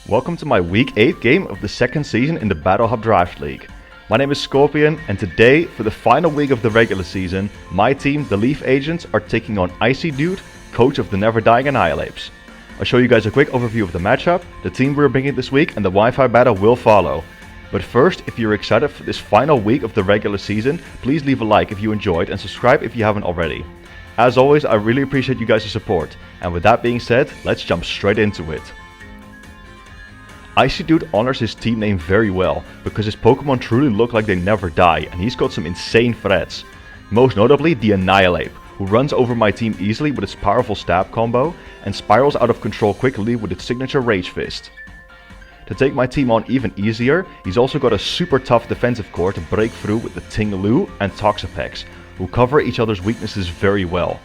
Welcome to my Week 8 game of the second season in the Battle Hub Draft League. My name is Scorpion, and today, for the final week of the regular season, my team, the L.E.A.F agents, are taking on Icy Dude, coach of the Neverdying Annihilapes. I'll show you guys a quick overview of the matchup, the team we're bringing this week, and the Wi-Fi battle will follow. But first, if you're excited for this final week of the regular season, please leave a like if you enjoyed and subscribe if you haven't already. As always, I really appreciate you guys' support, and with that being said, let's jump straight into it. Icy Dude honors his team name very well, because his Pokémon truly look like they never die, and he's got some insane threats. Most notably the Annihilate, who runs over my team easily with its powerful stab combo, and spirals out of control quickly with its signature Rage Fist. To take my team on even easier, he's also got a super tough defensive core to break through with the Ting-Lu and Toxapex, who cover each other's weaknesses very well.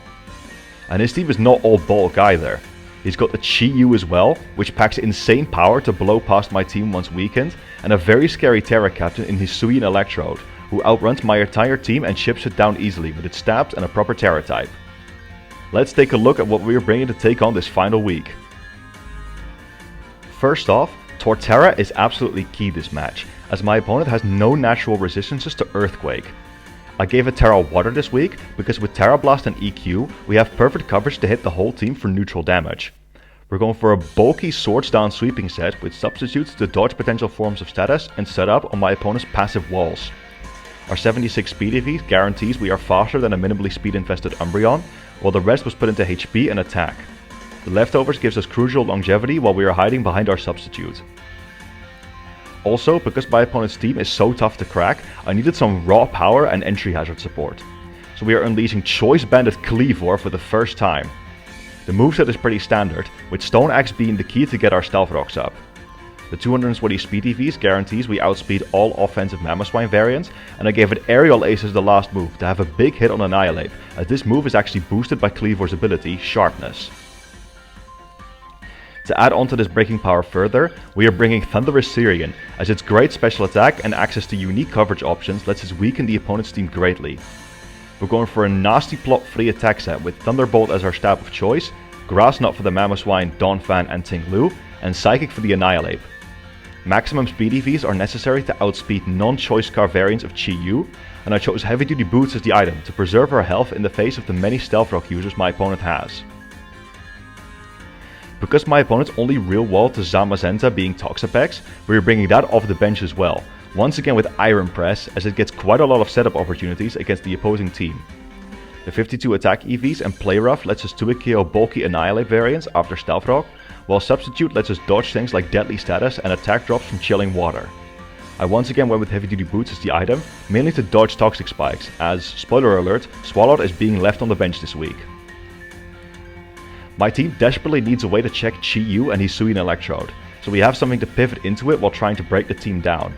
And his team is not all bulk either. He's got the Chi-Yu as well, which packs insane power to blow past my team once weakened, and a very scary Terra Captain in his Hisuian Electrode, who outruns my entire team and chips it down easily with its stabs and a proper Terra type. Let's take a look at what we're bringing to take on this final week. First off, Torterra is absolutely key this match, as my opponent has no natural resistances to Earthquake. I gave it Terra Water this week because with Terra Blast and EQ, we have perfect coverage to hit the whole team for neutral damage. We're going for a bulky Swords Down sweeping set which substitutes the dodge potential forms of status and set up on my opponent's passive walls. Our 76 speed EV guarantees we are faster than a minimally speed infested Umbreon, while the rest was put into HP and attack. The leftovers gives us crucial longevity while we are hiding behind our substitute. Also, because my opponent's team is so tough to crack, I needed some raw power and entry hazard support. So we are unleashing Choice Banded Cleavor for the first time. The moveset is pretty standard, with Stone Axe being the key to get our Stealth Rocks up. The 220 speed EVs guarantees we outspeed all offensive Mamoswine variants, and I gave it Aerial Ace as the last move to have a big hit on Annihilate, as this move is actually boosted by Cleavor's ability, Sharpness. To add on to this breaking power further, we are bringing Thunderous Syrian, as its great special attack and access to unique coverage options lets us weaken the opponent's team greatly. We're going for a nasty plot free attack set with Thunderbolt as our stab of choice, Grass Knot for the Mamoswine, Donphan and Ting-Lu, and Psychic for the Annihilate. Maximum speed EVs are necessary to outspeed non-choice car variants of Chi-Yu, and I chose Heavy Duty Boots as the item to preserve our health in the face of the many Stealth Rock users my opponent has. Because my opponent's only real wall to Zamazenta being Toxapex, we are bringing that off the bench as well, once again with Iron Press, as it gets quite a lot of setup opportunities against the opposing team. The 52 attack EVs and Play Rough lets us 2-KO bulky Annihilate variants after Stealth Rock, while Substitute lets us dodge things like Deadly Status and attack drops from Chilling Water. I once again went with Heavy Duty Boots as the item, mainly to dodge Toxic Spikes, as, spoiler alert, Swallowed is being left on the bench this week. My team desperately needs a way to check Chi-Yu and Hisuian Electrode, so we have something to pivot into it while trying to break the team down.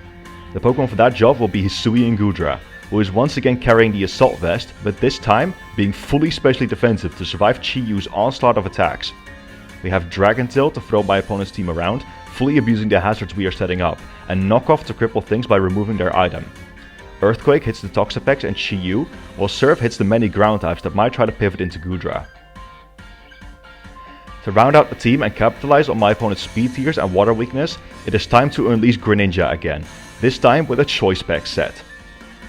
The Pokemon for that job will be Hisuian Goodra, who is once again carrying the Assault Vest, but this time being fully specially defensive to survive Chi-Yu's onslaught of attacks. We have Dragon Tail to throw my opponent's team around, fully abusing the hazards we are setting up, and Knock Off to cripple things by removing their item. Earthquake hits the Toxapex and Chi-Yu, while Surf hits the many ground types that might try to pivot into Goodra. To round out the team and capitalize on my opponent's speed tiers and water weakness, it is time to unleash Greninja again, this time with a Choice Spec set.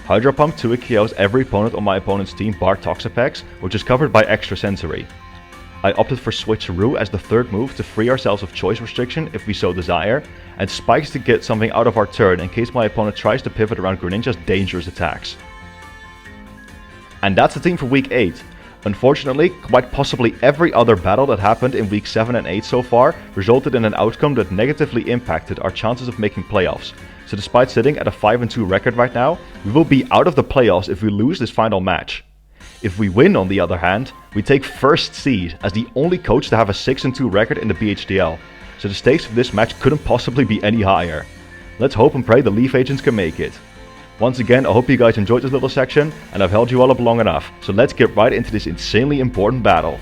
Hydro Pump 2-KOs every opponent on my opponent's team bar Toxapex, which is covered by Extra Sensory. I opted for Switcheroo as the third move to free ourselves of choice restriction if we so desire, and Spikes to get something out of our turn in case my opponent tries to pivot around Greninja's dangerous attacks. And that's the team for Week 8. Unfortunately, quite possibly every other battle that happened in Week 7 and 8 so far resulted in an outcome that negatively impacted our chances of making playoffs. So despite sitting at a 5-2 record right now, we will be out of the playoffs if we lose this final match. If we win, on the other hand, we take first seed as the only coach to have a 6-2 record in the BHDL. So the stakes for this match couldn't possibly be any higher. Let's hope and pray the L.E.A.F agents can make it. Once again, I hope you guys enjoyed this little section, and I've held you all up long enough, so let's get right into this insanely important battle.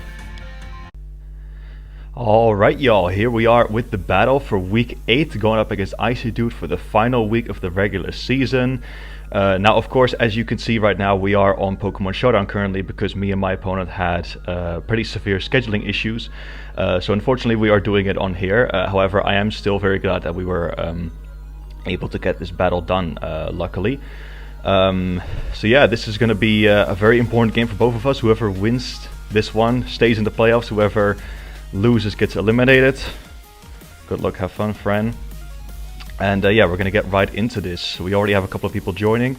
Alright y'all, here we are with the battle for week 8, going up against Icy Dude for the final week of the regular season. Now of course, as you can see right now, we are on Pokemon Showdown currently because me and my opponent had pretty severe scheduling issues. So unfortunately we are doing it on here. However, I am still very glad that we were able to get this battle done, luckily. So yeah, this is going to be a very important game for both of us. Whoever wins this one stays in the playoffs. Whoever loses gets eliminated. Good luck, have fun, friend. And yeah, we're gonna get right into this. We already have a couple of people joining.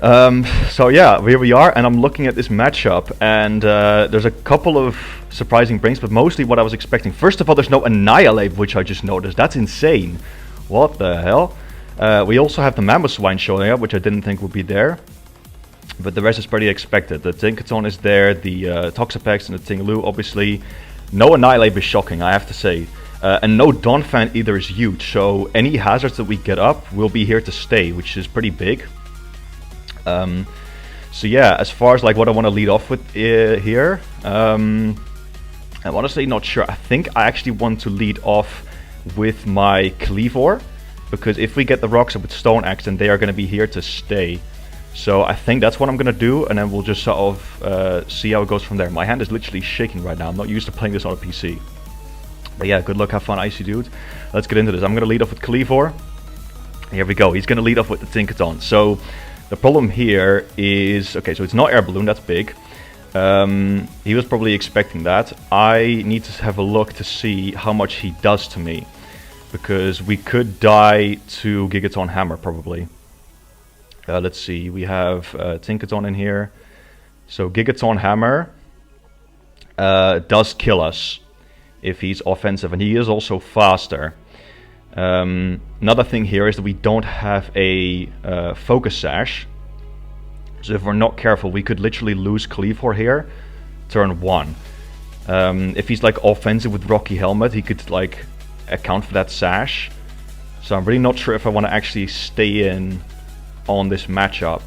So yeah, here we are, and I'm looking at this matchup, and there's a couple of surprising brings, but mostly what I was expecting. First of all, there's no Annihilapes, which I just noticed. That's insane. What the hell? We also have the Mamoswine showing up, which I didn't think would be there. But the rest is pretty expected. The Tinkaton is there, the Toxapex and the Tinglu, obviously. No Annihilapes is shocking, I have to say. And no Donphan either is huge, so any hazards that we get up will be here to stay, which is pretty big. So yeah, as far as like what I want to lead off with here, I'm honestly not sure. I think I actually want to lead off with my Kleavor, because if we get the rocks up with Stone Axe, then they are going to be here to stay. So I think that's what I'm going to do, and then we'll just sort of see how it goes from there. My hand is literally shaking right now. I'm not used to playing this on a PC. But yeah, good luck, have fun, Icy Dude. Let's get into this. I'm going to lead off with Kleavor. Here we go. He's going to lead off with the Tinkaton. So the problem here is... Okay, so it's not Air Balloon. That's big. He was probably expecting that. I need to have a look to see how much he does to me, because we could die to Gigaton Hammer, probably. Let's see, we have Tinkaton in here. So Gigaton Hammer does kill us if he's offensive, and he is also faster. Another thing here is that we don't have a Focus Sash. So if we're not careful, we could literally lose Kleavor here, turn 1. If he's like offensive with Rocky Helmet, he could like account for that Sash. So I'm really not sure if I want to actually stay in on this matchup,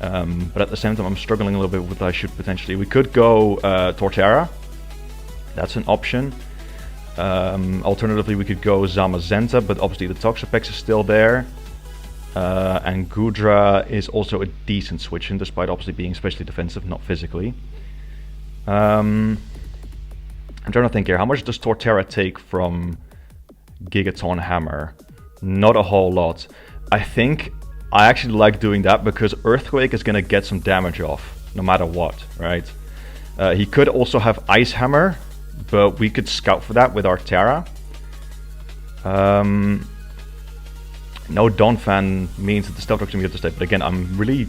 but at the same time I'm struggling a little bit with what I should potentially. We could go Torterra, that's an option. Alternatively we could go Zamazenta, but obviously the Toxapex is still there, and Goodra is also a decent switch in, despite obviously being especially defensive, not physically. I'm trying to think here, how much does Torterra take from Gigaton Hammer? Not a whole lot. I think I actually like doing that because Earthquake is going to get some damage off, no matter what, right? He could also have Ice Hammer, but we could scout for that with our Terra. No Donphan means that the Stealth Rock's going to be able to stay, but again, I'm really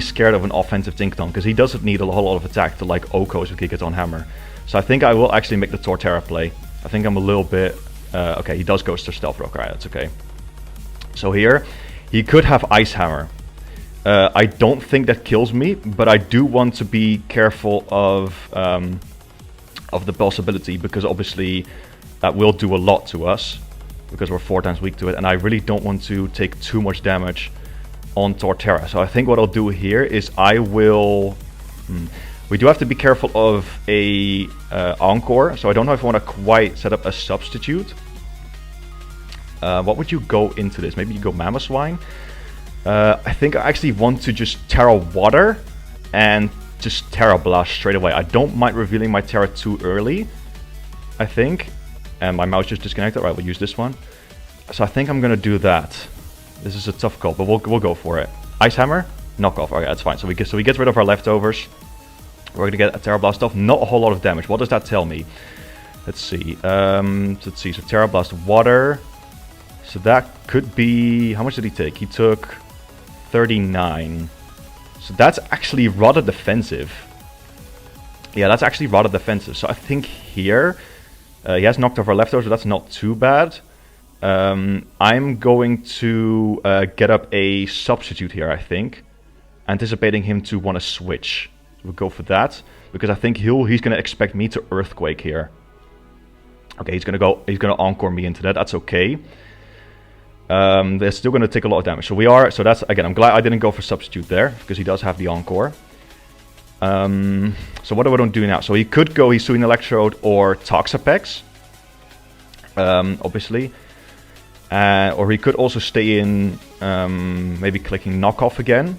scared of an offensive Tinkaton, because he doesn't need a whole lot of attack to like Okos with Gigaton Hammer. So I think I will actually make the Torterra play. I think I'm a little bit... okay, he does go to Stealth Rock, right, that's okay. So here, he could have Ice Hammer. I don't think that kills me, but I do want to be careful of the possibility, because obviously that will do a lot to us, because we're 4 times weak to it, and I really don't want to take too much damage on Torterra. So I think what I'll do here is I will... We do have to be careful of a Encore, so I don't know if I want to quite set up a substitute. What would you go into this? Maybe you go Mamoswine. I think I actually want to just Terra Water and just Terra Blast straight away. I don't mind revealing my Terra too early, I think. And my mouse just disconnected. Right, we'll use this one. So I think I'm going to do that. This is a tough call, but we'll go for it. Ice Hammer, knock off. Okay, that's fine. So we get rid of our leftovers. We're going to get a Terra Blast off. Not a whole lot of damage. What does that tell me? Let's see. So Terra Blast Water. So that could be... How much did he take? He took 39. So that's actually rather defensive. Yeah, that's actually rather defensive. So I think here... he has knocked off our leftovers, so that's not too bad. I'm going to get up a substitute here, I think. Anticipating him to want to switch. We'll go for that. Because I think he's going to expect me to Earthquake here. Okay, he's going to Encore me into that. That's okay. They're still going to take a lot of damage. So that's, again, I'm glad I didn't go for substitute there, because he does have the Encore. So what do I do now? So he could go Hisuian Electrode or Toxapex, obviously. Or he could also stay in, maybe clicking Knockoff again.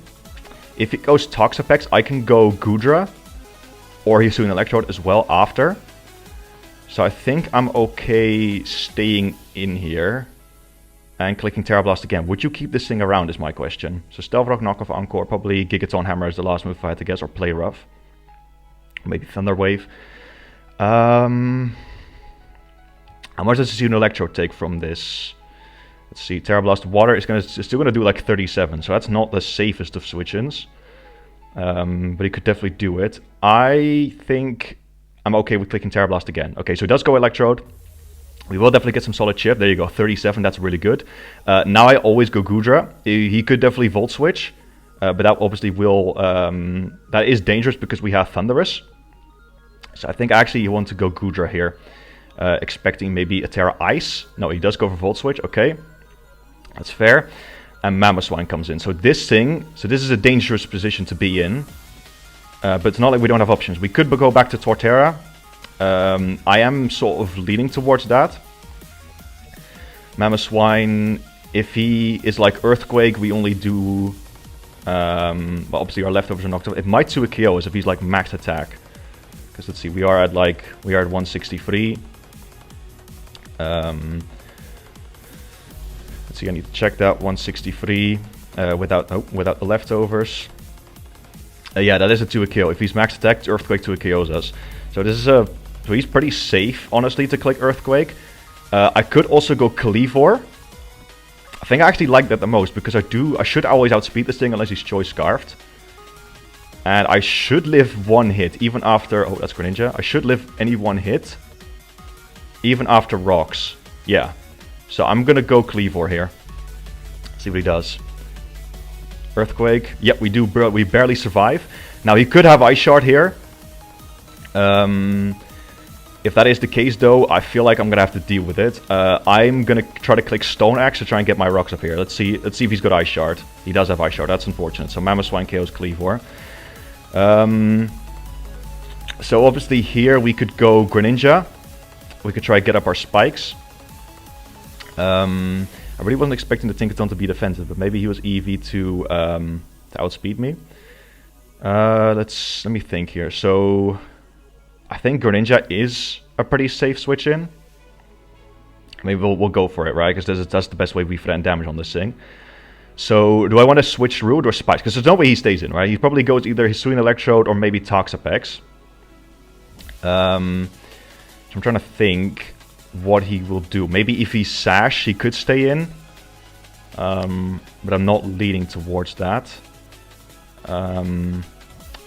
If it goes Toxapex, I can go Goodra or Hisuian Electrode as well after. So I think I'm okay staying in here and clicking Terra Blast again. Would you keep this thing around is my question. So Stealth Rock, Knockoff, Encore, probably Gigaton Hammer is the last move if I had to guess, or Play Rough. Maybe Thunder Wave. How much does Hisuian Electrode take from this? Let's see, Terra Blast Water is still gonna do like 37, so that's not the safest of switch-ins. But he could definitely do it. I think I'm okay with clicking Terra Blast again. Okay, so it does go Electrode. We will definitely get some solid chip. There you go, 37, that's really good. Now I always go Goodra. He could definitely Volt Switch, but that obviously will... that is dangerous because we have Thunderous. So I think actually you want to go Goodra here. Expecting maybe a Terra Ice. No, he does go for Volt Switch, okay. That's fair. And Mamoswine comes in. So this is a dangerous position to be in. But it's not like we don't have options. We could go back to Torterra. I am sort of leaning towards that. Mamoswine, if he is like Earthquake, we only do... well, obviously our leftovers are knocked off. It might do a KO if he's like max attack. Because let's see, we are at 163. Let's see, I need to check that, 163 without the leftovers. Yeah, that is a 2 KO. If he's max attack, Earthquake 2 KOs us. So this is so he's pretty safe, honestly, to click Earthquake. I could also go Cleavor. I think I actually like that the most because I should always outspeed this thing unless he's Choice Scarfed. And I should live one hit even after... Oh, that's Greninja. I should live any one hit even after Rocks. Yeah. So I'm gonna go Cleavor here. See what he does. Earthquake. Yep, we do. We barely survive. Now he could have Ice Shard here. If that is the case, though, I feel like I'm gonna have to deal with it. I'm gonna try to click Stone Axe to try and get my rocks up here. Let's see if he's got Ice Shard. He does have Ice Shard. That's unfortunate. So Mamoswine KOs Cleavor. So obviously here we could go Greninja. We could try to get up our spikes. I really wasn't expecting the Tinkaton to be defensive, but maybe he was EV to outspeed me. Let me think here. So I think Greninja is a pretty safe switch in. Maybe we'll go for it, right? Because that's the best way we prevent damage on this thing. So do I want to switch Root or Spikes? Because there's no way he stays in, right? He probably goes either Hisuian Electrode or maybe Toxapex. So I'm trying to think what he will do. Maybe if he Sash, he could stay in. But I'm not leaning towards that.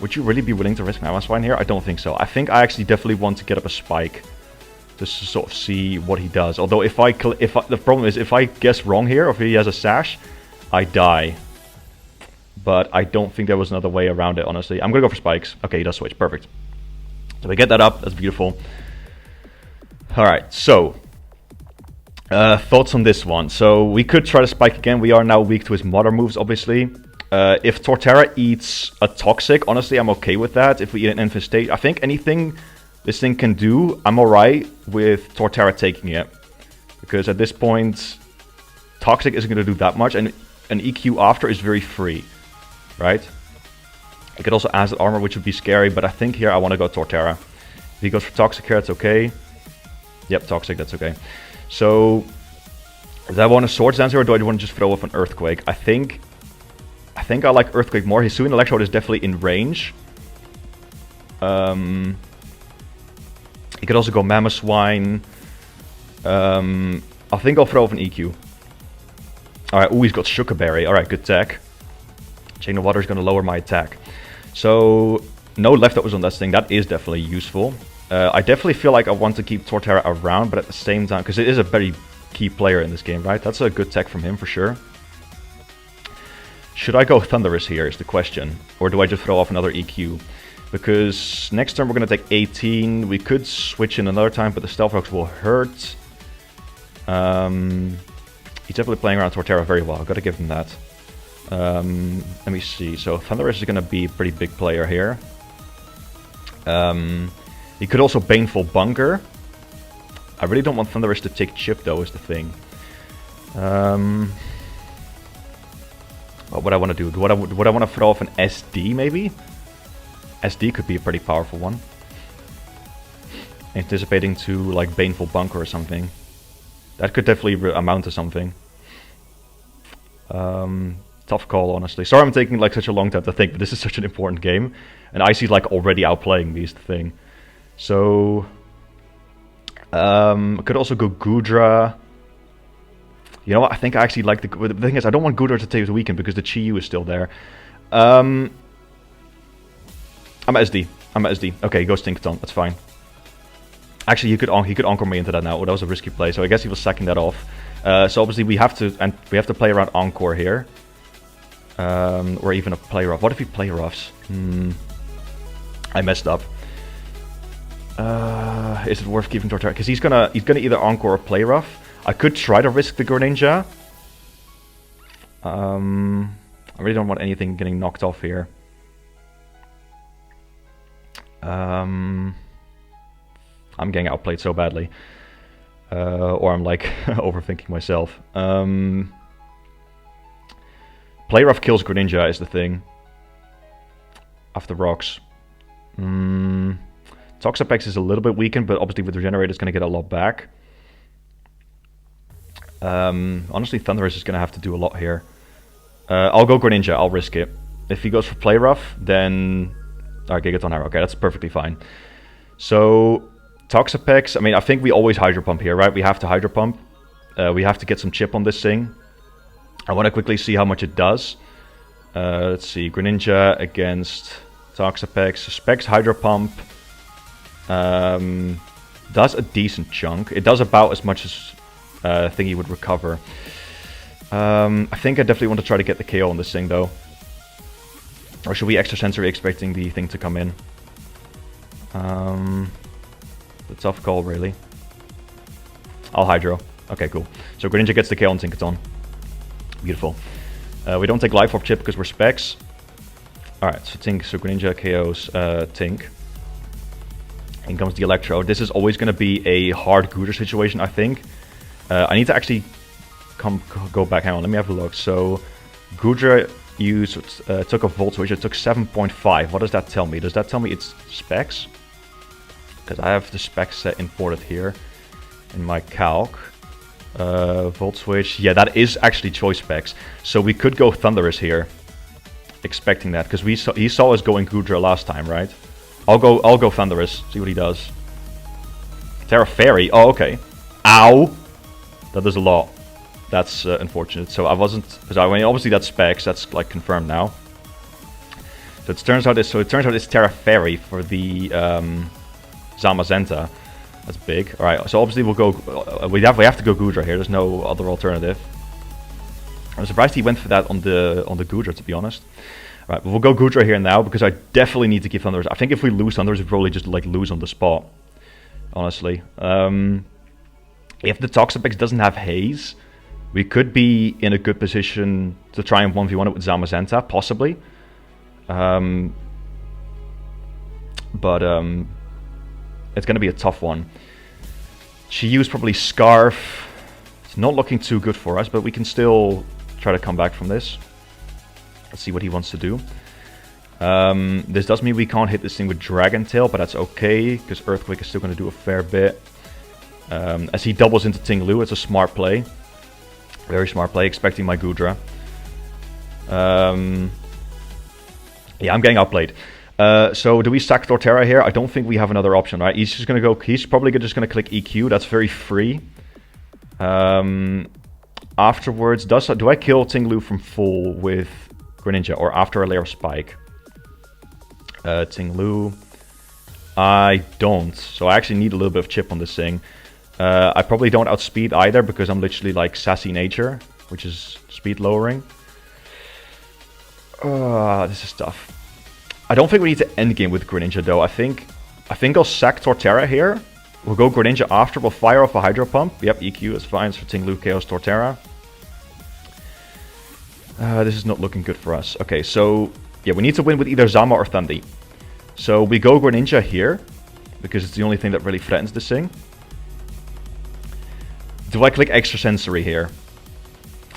Would you really be willing to risk Mamoswine here? I don't think so. I think I actually definitely want to get up a Spike. Just to sort of see what he does. Although the problem is if I guess wrong here, or if he has a Sash, I die. But I don't think there was another way around it, honestly. I'm gonna go for Spikes. Okay, he does switch. Perfect. So we get that up. That's beautiful. Alright, so thoughts on this one. So we could try to Spike again. We are now weak to his Mother moves, obviously. If Torterra eats a Toxic, honestly, I'm okay with that. If we eat an Infestation, I think anything this thing can do, I'm alright with Torterra taking it. Because at this point, Toxic isn't going to do that much, and an EQ after is very free, right? It could also Acid Armor, which would be scary, but I think here I want to go Torterra. If he goes for Toxic here, it's okay. Yep, Toxic, that's okay. So, do I want a Swords Dance here, or do I want to just throw off an Earthquake? I think I like Earthquake more. Hisuian Electrode is definitely in range. He could also go Mamoswine. I think I'll throw off an EQ. Alright, ooh, he's got Sugar Berry. Alright, good tech. Chain of Water is going to lower my attack. So, no leftovers on this thing. That is definitely useful. I definitely feel like I want to keep Torterra around, but at the same time, because it is a very key player in this game, right? That's a good tech from him for sure. Should I go Thunderous here is the question. Or do I just throw off another EQ? Because next turn we're going to take 18. We could switch in another time, but the Stealth Rocks will hurt. He's definitely playing around Torterra very well. I've got to give him that. Let me see. So Thunderous is going to be a pretty big player here. He could also Baneful Bunker. I really don't want Thunderous to take chip though, is the thing. What would I want to do? Would I want to throw off an SD maybe? SD could be a pretty powerful one. Anticipating to like Baneful Bunker or something. That could definitely amount to something. Tough call, honestly. Sorry I'm taking like such a long time to think, but this is such an important game. And Icy's like already outplaying me is the thing. So... I could also go Goodra. You know what, I think I actually like the thing is, I don't want Goodra to take the weekend because the Chi-Yu is still there. I'm at SD. Okay, he goes Tinkaton, that's fine. Actually, he could Encore me into that now. Oh, that was a risky play, so I guess he was sacking that off. So obviously we have to play around Encore here. Or even a play rough. What if he play roughs? I messed up. Is it worth keeping Torterra? Because he's gonna either Encore or play rough. I could try to risk the Greninja. I really don't want anything getting knocked off here. I'm getting outplayed so badly. Or I'm like overthinking myself. Play rough kills Greninja is the thing. After rocks. Toxapex is a little bit weakened, but obviously with Regenerate it's going to get a lot back. Honestly, Thundurus is going to have to do a lot here. I'll go Greninja, I'll risk it. If he goes for Play Rough, then... Alright, Gigaton Arrow, okay, that's perfectly fine. So, Toxapex, I mean, I think we always Hydro Pump here, right? We have to Hydro Pump. We have to get some chip on this thing. I want to quickly see how much it does. Let's see, Greninja against Toxapex. Specs Hydro Pump does a decent chunk. It does about as much as Thingy would recover. I think I definitely want to try to get the KO on this thing though. Or should we extra sensory expecting the thing to come in? The tough call really. I'll Hydro. Okay, cool. So Greninja gets the KO on Tinkaton. Beautiful. We don't take Life Orb chip because we're specs. Alright, so Greninja KOs Tink. In comes the Electro. This is always going to be a hard Goodra situation, I think. I need to actually go back. Hang on, let me have a look. So, Goodra took a Volt Switch. It took 7.5. What does that tell me? Does that tell me it's specs? Because I have the specs set imported here in my calc. Volt Switch. Yeah, that is actually choice specs. So we could go Thundurus here. Expecting that. Because he saw us going Goodra last time, right? I'll go Thundurus. See what he does. Terra Fairy. Oh, okay. Ow! That does a lot. That's unfortunate. So I wasn't... Because I mean, obviously that's specs. That's like confirmed now. So it turns out it's Terra Fairy for the Zamazenta. That's big. Alright, so obviously we'll go... we have to go Goodra here. There's no other alternative. I'm surprised he went for that on the Goodra, to be honest. Right, but we'll go Goodra here now, because I definitely need to keep Thundurus. I think if we lose Thundurus, we probably just like lose on the spot. Honestly. If the Toxapex doesn't have Haze, we could be in a good position to try and 1v1 it with Zamazenta, possibly. But it's going to be a tough one. She used probably Scarf. It's not looking too good for us, but we can still try to come back from this. Let's see what he wants to do. This does mean we can't hit this thing with Dragon Tail, but that's okay, because Earthquake is still going to do a fair bit. As he doubles into Tinglu, it's a smart play. Very smart play, expecting my Goodra. Yeah, I'm getting outplayed. So do we sack Torterra here? I don't think we have another option, right? He's just going to go... He's probably just going to click EQ. That's very free. Afterwards, do I kill Tinglu from full with Greninja or after a layer of Spike? Tinglu. I don't. So I actually need a little bit of chip on this thing. I probably don't outspeed either because I'm literally like Sassy Nature, which is speed lowering. This is tough. I don't think we need to endgame with Greninja though. I think I'll sack Torterra here. We'll go Greninja after. We'll fire off a Hydro Pump. Yep, EQ is fine. So Tinglu KOs Torterra. This is not looking good for us. Okay, so yeah, we need to win with either Zama or Thundi. So we go Greninja here, because it's the only thing that really threatens this thing. Do I click Extrasensory here?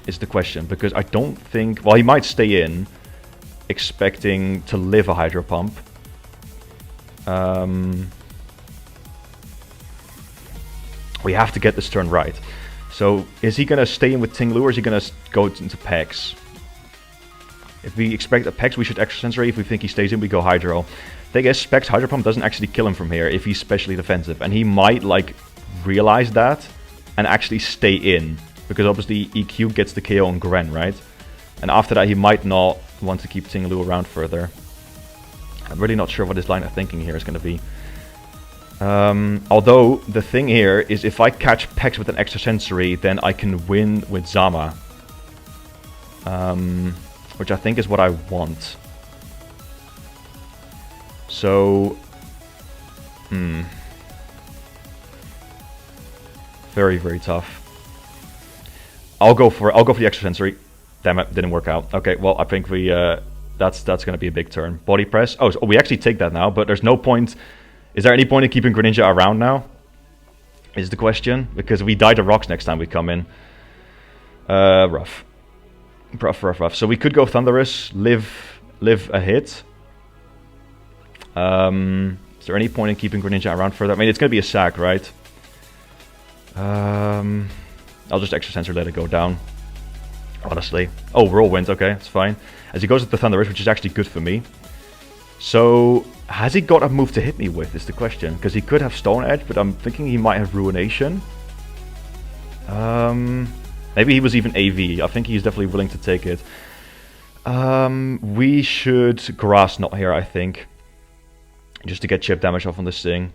Is the question, because I don't think... Well, he might stay in, expecting to live a Hydro Pump. We have to get this turn right. So, is he going to stay in with Ting-Lu, or is he going to go into Pex? If we expect a Pex, we should Extrasensory. If we think he stays in, we go Hydro. Thing is, Specs Hydro Pump doesn't actually kill him from here if he's specially defensive. And he might, like, realize that and actually stay in. Because obviously EQ gets the KO on Gren, right? And after that, he might not want to keep Ting-Lu around further. I'm really not sure what his line of thinking here is going to be. Although, the thing here is if I catch Pex with an Extrasensory, then I can win with Zama. Which I think is what I want. So... Very, very tough. I'll go for the Extrasensory. Damn it, didn't work out. Okay, well, I think we... that's going to be a big turn. Body Press. Oh, so we actually take that now, but there's no point... Is there any point in keeping Greninja around now? Is the question. Because we die to rocks next time we come in. Rough. Rough. So we could go Thundurus, live a hit. Is there any point in keeping Greninja around further? I mean, it's going to be a sack, right? I'll just Extrasensory, let it go down. Honestly. Oh, Whirlwind, okay, it's fine. As he goes with the Thundurus, which is actually good for me. So, has he got a move to hit me with, is the question. Because he could have Stone Edge, but I'm thinking he might have Ruination. Maybe he was even AV. I think he's definitely willing to take it. We should Grass Knot here, I think. Just to get chip damage off on this thing.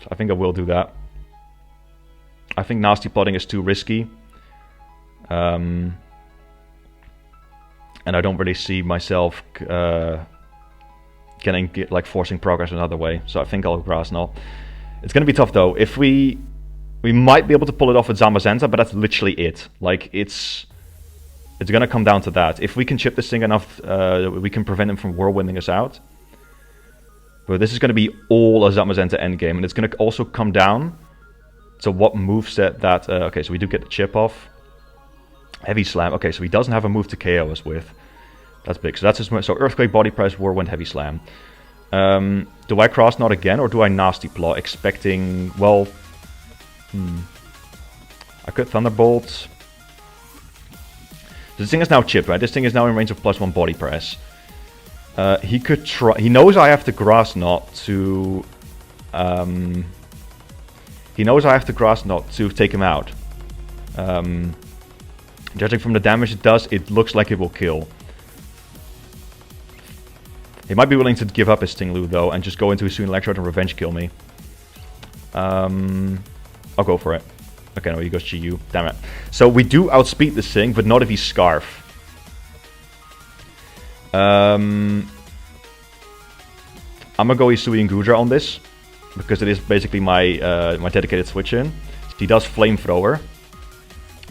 So I think I will do that. I think Nasty Plotting is too risky. And I don't really see myself forcing progress another way. So I think I'll Grass Knot. It's going to be tough though. If we might be able to pull it off with Zamazenta, but that's literally it. Like, it's going to come down to that. If we can chip this thing enough, we can prevent him from whirlwinding us out. But this is going to be all a Zamazenta endgame, and it's going to also come down to what moveset that... okay, so we do get the chip off. Heavy Slam. Okay, so he doesn't have a move to KO us with. That's big. So that's his move. So Earthquake, Body Press, Whirlwind, Heavy Slam. Do I Cross Knot again, or do I Nasty Plot, expecting... Well... I could Thunderbolt. This thing is now chipped, right? This thing is now in range of +1 Body Press. He could try... He knows I have to Grass Knot to... He knows I have to Grass Knot to take him out. Judging from the damage it does, it looks like it will kill. He might be willing to give up his Ting-Lu though, and just go into his Hisuian Electrode and revenge kill me. I'll go for it. Okay, no, he goes GU. Damn it. So we do outspeed this thing, but not if he's Scarf. I'm gonna go Hisuian Goodra on this, because it is basically my my dedicated switch in. He does Flamethrower.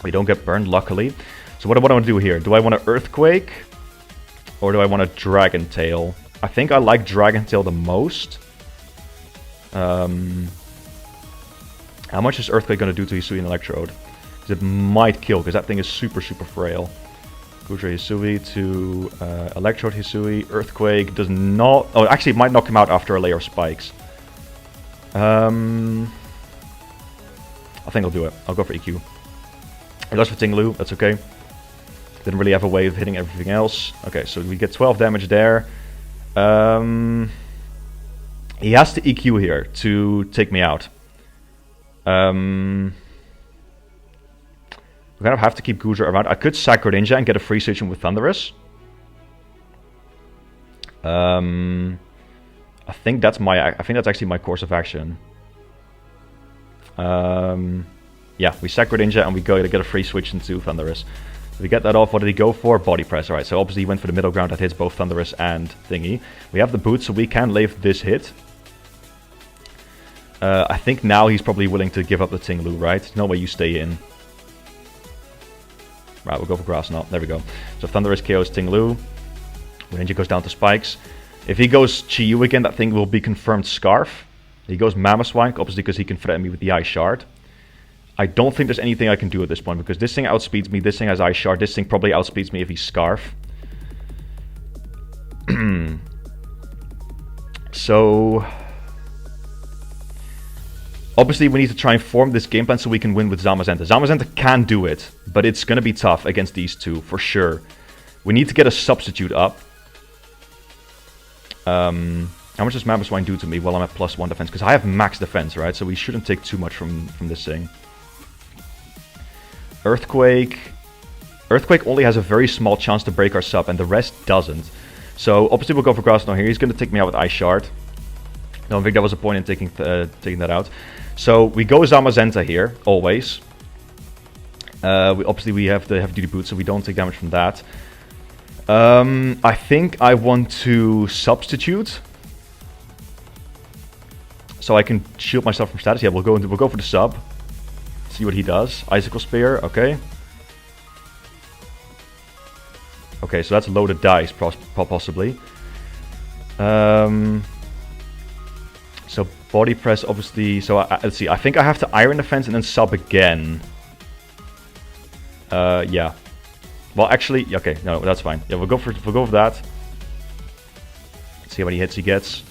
We don't get burned, luckily. So what do I want to do here? Do I want to Earthquake? Or do I want to Dragon Tail? I think I like Dragon Tail the most. How much is Earthquake going to do to Hisuian Electrode? Because it might kill, because that thing is super, super frail. Goodra Hisui to Electrode Hisui. Earthquake does not... Oh, actually it might knock him out after a layer of spikes. I think I'll do it. I'll go for EQ. It goes for Ting-Lu, that's okay. Didn't really have a way of hitting everything else. Okay, so we get 12 damage there. He has to EQ here to take me out. We kind of have to keep Goodra around. I could sack Greninja and get a free switch with Thundurus. I think that's actually my course of action. Yeah, we sack Greninja and we go to get a free switch into Thundurus. So we get that off. What did he go for? Body Press. Alright, so obviously he went for the middle ground that hits both Thundurus and Thingy. We have the boot, so we can live this hit. I think now he's probably willing to give up the Ting-Lu, right? No way you stay in. Right, we'll go for Grass Knot. There we go. So Thundurus KOs Ting-Lu. Greninja goes down to Spikes. If he goes Chi-Yu again, that thing will be confirmed Scarf. He goes Mamoswine, obviously because he can threaten me with the Ice Shard. I don't think there's anything I can do at this point, because this thing outspeeds me, this thing has Ice Shard, this thing probably outspeeds me if he's Scarf. So... obviously we need to try and form this game plan so we can win with Zamazenta. Zamazenta can do it, but it's going to be tough against these two, for sure. We need to get a substitute up. How much does Mamoswine do to me while I'm at +1 defense? Because I have max defense, right? So we shouldn't take too much from this thing. Earthquake. Earthquake only has a very small chance to break our sub, and the rest doesn't. So obviously we'll go for Grass now here. He's going to take me out with Ice Shard. I don't think there was a point in taking that out. So we go Zamazenta here, always. Obviously we have the Heavy Duty Boots, so we don't take damage from that. I think I want to substitute, so I can shield myself from status. Yeah, we'll go for the sub. See what he does. Icicle Spear, okay. Okay, so that's loaded dice, possibly. So body press, obviously. So let's see. I think I have to Iron Defense and then sub again. Yeah. Well, actually, okay, no, that's fine. Yeah, we'll go for that. Let's see how many hits he gets.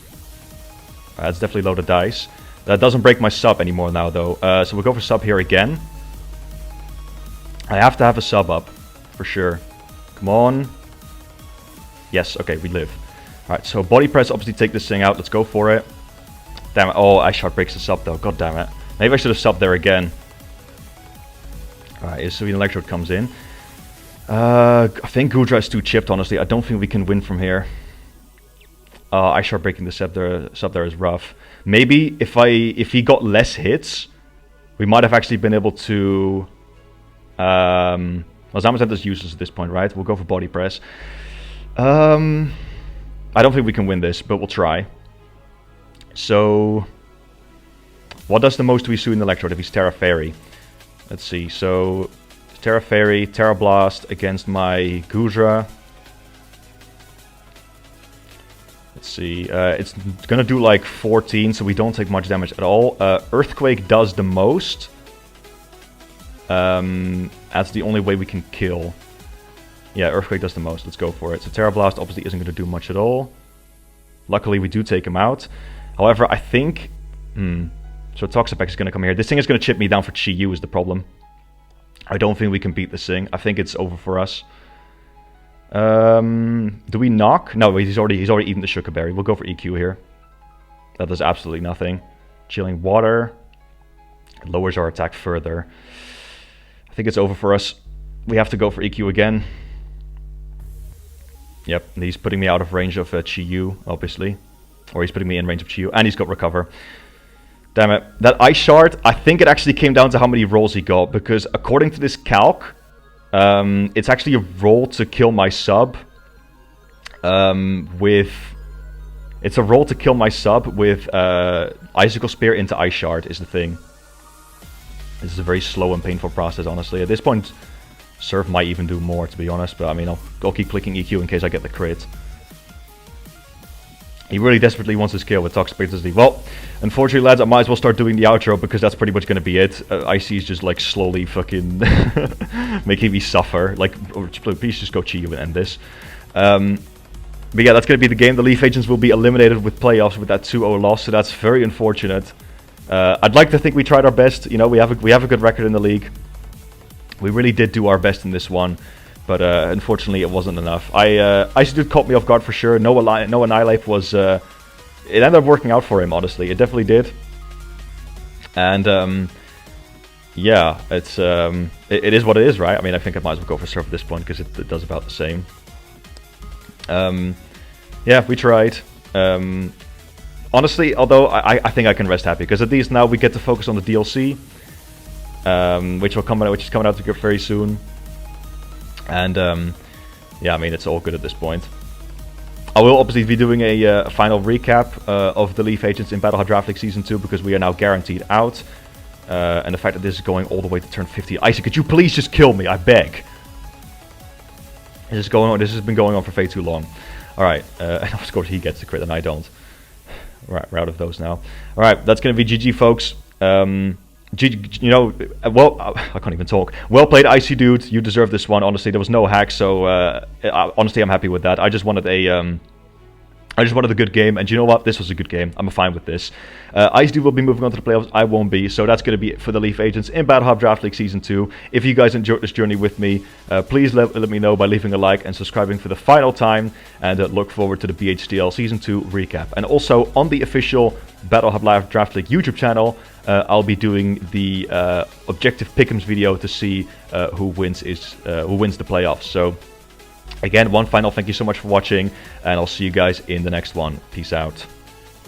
That's definitely loaded dice. That doesn't break my sub anymore now, though. So we'll go for sub here again. I have to have a sub up, for sure. Come on. Yes, okay, we live. Alright, so body press, obviously take this thing out. Let's go for it. Damn it. Oh, Ice Shard breaks the sub, though. God damn it. Maybe I should have subbed there again. Alright, so the Electrode comes in. I think Gudra is too chipped, honestly. I don't think we can win from here. Ice Shard breaking the sub there is rough. Maybe if he got less hits, we might have actually been able to... well, Zamazenta is useless at this point, right? We'll go for body press. I don't think we can win this, but we'll try. So... what does the most we sue in Electrode if he's Terra Fairy? Let's see, so... Terra Fairy, Terra Blast against my Gudra. Let's see, it's gonna do like 14, so we don't take much damage at all. Earthquake does the most. That's the only way we can kill. Yeah, Earthquake does the most. Let's go for it. So Terra Blast obviously isn't gonna do much at all. Luckily, we do take him out. However, I think... so Toxapex is gonna come here. This thing is gonna chip me down for Chi-Yu is the problem. I don't think we can beat this thing. I think it's over for us. Do we knock? No, he's already eaten the Sugar Berry. We'll go for EQ here. That does absolutely nothing. Chilling Water. It lowers our attack further. I think it's over for us. We have to go for EQ again. Yep, and he's putting me out of range of Chi-Yu, obviously. Or he's putting me in range of Chi-Yu, and he's got Recover. Damn it. That Ice Shard, I think it actually came down to how many rolls he got, because according to this calc, it's actually a roll to kill my sub with... It's a roll to kill my sub with Icicle Spear into Ice Shard is the thing. This is a very slow and painful process, honestly. At this point, Surf might even do more, to be honest, but I mean, I'll keep clicking EQ in case I get the crit. He really desperately wants his kill with Toxic doesn't he? Well, unfortunately, lads, I might as well start doing the outro because that's pretty much going to be it. IC's just like slowly fucking making me suffer. Like, please just go Chi-Yu and end this. But yeah, that's going to be the game. The L.E.A.F agents will be eliminated with playoffs with that 2-0 loss, so that's very unfortunate. I'd like to think we tried our best. You know, we have a good record in the league. We really did do our best in this one. But unfortunately, it wasn't enough. Icy Dude caught me off guard for sure. No Annihilapes was... it ended up working out for him, honestly. It definitely did. And, yeah, it's it is what it is, right? I mean, I think I might as well go for Surf at this point, because it does about the same. Yeah, we tried. Honestly, although I think I can rest happy, because at least now we get to focus on the DLC, which is coming out very soon. And yeah, I mean, it's all good at this point. I will obviously be doing a final recap of the L.E.A.F agents in Battle Hard Draft League Season 2, because we are now guaranteed out. And the fact that this is going all the way to turn 50. Isaac, could you please just kill me? I beg. This has been going on for way too long. Alright, and of course he gets the crit and I don't. Right, we're out of those now. Alright, that's going to be GG, folks. You know, well, I can't even talk. Well played, Icy Dude. You deserve this one. Honestly, there was no hack, so honestly, I'm happy with that. I just wanted a good game, and you know what? This was a good game. I'm fine with this. Ice Dude will be moving on to the playoffs. I won't be, so that's going to be it for the L.E.A.F Agents in Battle Hub Draft League Season 2. If you guys enjoyed this journey with me, please let me know by leaving a like and subscribing for the final time, and look forward to the BHDL Season 2 recap. And also, on the official Battle Hub Live Draft League YouTube channel, I'll be doing the objective pick'ems video to see who wins the playoffs. So, again, one final thank you so much for watching, and I'll see you guys in the next one. Peace out.